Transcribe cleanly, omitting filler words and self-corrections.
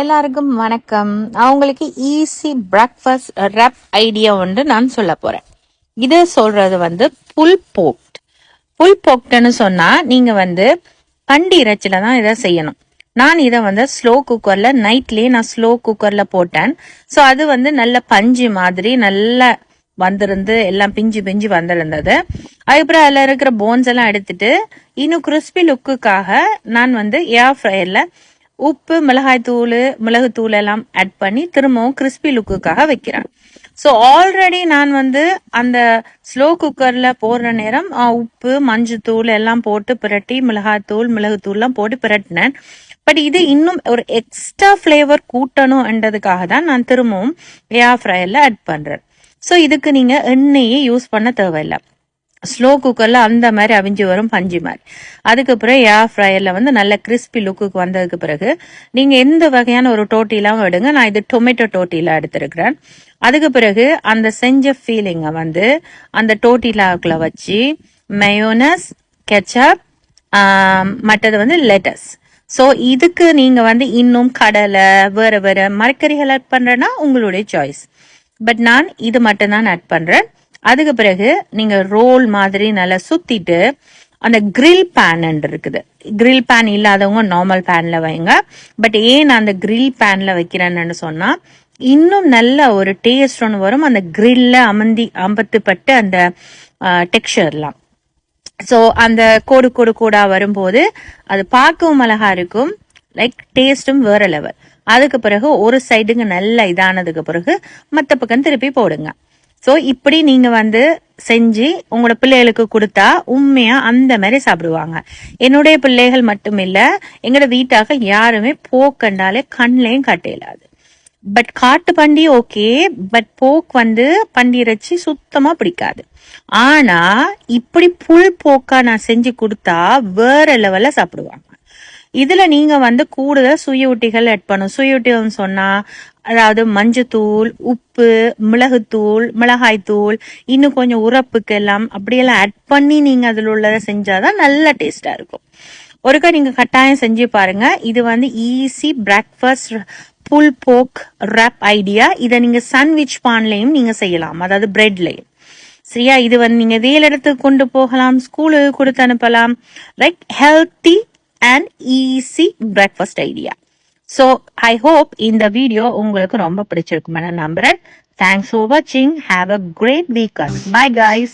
எல்லாருக்கும் வணக்கம். அவங்களுக்கு ஈஸி பிரேக்ஃபாஸ்ட் ரேப் ஐடியா ஒன்று நான் சொல்ல போறேன். இது சொல்றது புல் போக்ட். புல் போக்ட்னு சொன்னா நீங்க பண்டி இறைச்சில தான் இதை செய்யணும். நான் இதை ஸ்லோ குக்கர்ல நைட்லயே நான் ஸ்லோ குக்கர்ல போட்டேன். ஸோ அது நல்ல பஞ்சு மாதிரி நல்லா வந்திருந்து எல்லாம் பிஞ்சு பிஞ்சு வந்திருந்தது. அதுக்கப்புறம் அதுல இருக்கிற போன்ஸ் எல்லாம் எடுத்துட்டு இன்னும் கிறிஸ்பி லுக்குக்காக நான் ஏர் ஃப்ரையர்ல உப்பு மிளகுத்தூள் எல்லாம் ஆட் பண்ணி திரும்பவும் கிறிஸ்பி லுக்குக்காக வைக்கிறேன். ஸோ ஆல்ரெடி நான் அந்த ஸ்லோ குக்கர்ல போடுற நேரம் உப்பு மஞ்சத்தூள் எல்லாம் போட்டு பிரட்டி மிளகுத்தூள்லாம் போட்டு பிரட்டினேன். பட் இது இன்னும் ஒரு எக்ஸ்ட்ரா ஃபிளேவர் கூட்டணும்ன்றதுக்காக தான் நான் திரும்பவும் ஏர் ஃப்ரையர்ல ஆட் பண்றேன். ஸோ இதுக்கு நீங்க எண்ணெயே யூஸ் பண்ண தேவையில்லை. ஸ்லோ குக்கர்ல அந்த மாதிரி அவிஞ்சு வரும் பஞ்சு மாதிரி. அதுக்கப்புறம் ஏர் ஃப்ரையர்ல நல்ல கிறிஸ்பி லுக்குக்கு வந்ததுக்கு பிறகு நீங்க எந்த வகையான ஒரு டோட்டிலாம் எடுங்க. நான் இது டொமேட்டோ டோட்டில எடுத்திருக்கிறேன். அதுக்கு பிறகு அந்த செஞ்ச ஃபீலிங்க அந்த டோட்டிலாக்குள்ள வச்சு மயோனஸ், கெச்சப், மற்றது லெட்டஸ். ஸோ இதுக்கு நீங்க இன்னும் கடலை வேற வேற மரக்கறிகள் ஆட் பண்றேன்னா உங்களுடைய சாய்ஸ். பட் நான் இது மட்டும் தான் ஆட் பண்றேன். அதுக்கு பிறகு நீங்க ரோல் மாதிரி நல்லா சுத்திட்டு அந்த கிரில் பேன் இருக்குது. கிரில் பேன் இல்லாதவங்க நார்மல் பேன்ல வைங்க. பட் ஏன் நான் அந்த கிரில் பேன்ல வைக்கிறேன்னு சொன்னா இன்னும் நல்ல ஒரு டேஸ்ட் ஒன்று வரும். அந்த கிரில்ல அம்பத்துப்பட்டு அந்த டெக்ஸ்சர்லாம். ஸோ அந்த கோடா வரும்போது அது பார்க்கவும் அழகா இருக்கும். லைக் டேஸ்டும் வேற லெவல். அதுக்கு பிறகு ஒரு சைடுங்க நல்லா இதானதுக்கு பிறகு மற்ற பக்கம் திருப்பி போடுங்க. ஸோ இப்படி நீங்க செஞ்சு உங்களோட பிள்ளைகளுக்கு கொடுத்தா உண்மையா அந்த மாதிரி சாப்பிடுவாங்க. என்னுடைய பிள்ளைகள் மட்டும் இல்ல, எங்களோட வீட்டாக யாருமே போக்கண்டாலே கண்ணிலையும் கட்டையிலாது. பட் காட்டு பண்டி ஓகே, பட் போக் பண்டி இறைச்சி சுத்தமா பிடிக்காது. ஆனா இப்படி புல் போக்கா நான் செஞ்சு கொடுத்தா வேற லெவல்ல சாப்பிடுவாங்க. இதுல நீங்க கூடுதல் சுயொட்டிகள் ஆட் பண்ணும். சுயொட்டிகள் சொன்னா அதாவது மஞ்சத்தூள், உப்பு, மிளகாய்த்தூள், இன்னும் கொஞ்சம் உரப்புக்கு எல்லாம் அப்படியெல்லாம் ஆட் பண்ணி நீங்க அதுல உள்ளதை செஞ்சாதான் நல்ல டேஸ்டா இருக்கும். ஒருக்கா நீங்க கட்டாயம் செஞ்சு பாருங்க. இது ஈஸி பிரேக்ஃபாஸ்ட் புல் போக் ரேப் ஐடியா. இதை நீங்க சாண்ட்விச் பான்லயும் நீங்க செய்யலாம், அதாவது பிரெட்லயும். சரியா? இது நீங்க வேலை இடத்துக்கு கொண்டு போகலாம், ஸ்கூலுக்கு கொடுத்து அனுப்பலாம். Like healthy and easy breakfast idea. So I hope இந்த வீடியோ உங்களுக்கு ரொம்ப பிடிச்சிருக்கும் நான் நம்புறேன். Thanks for watching. Have a great weekend. Bye guys.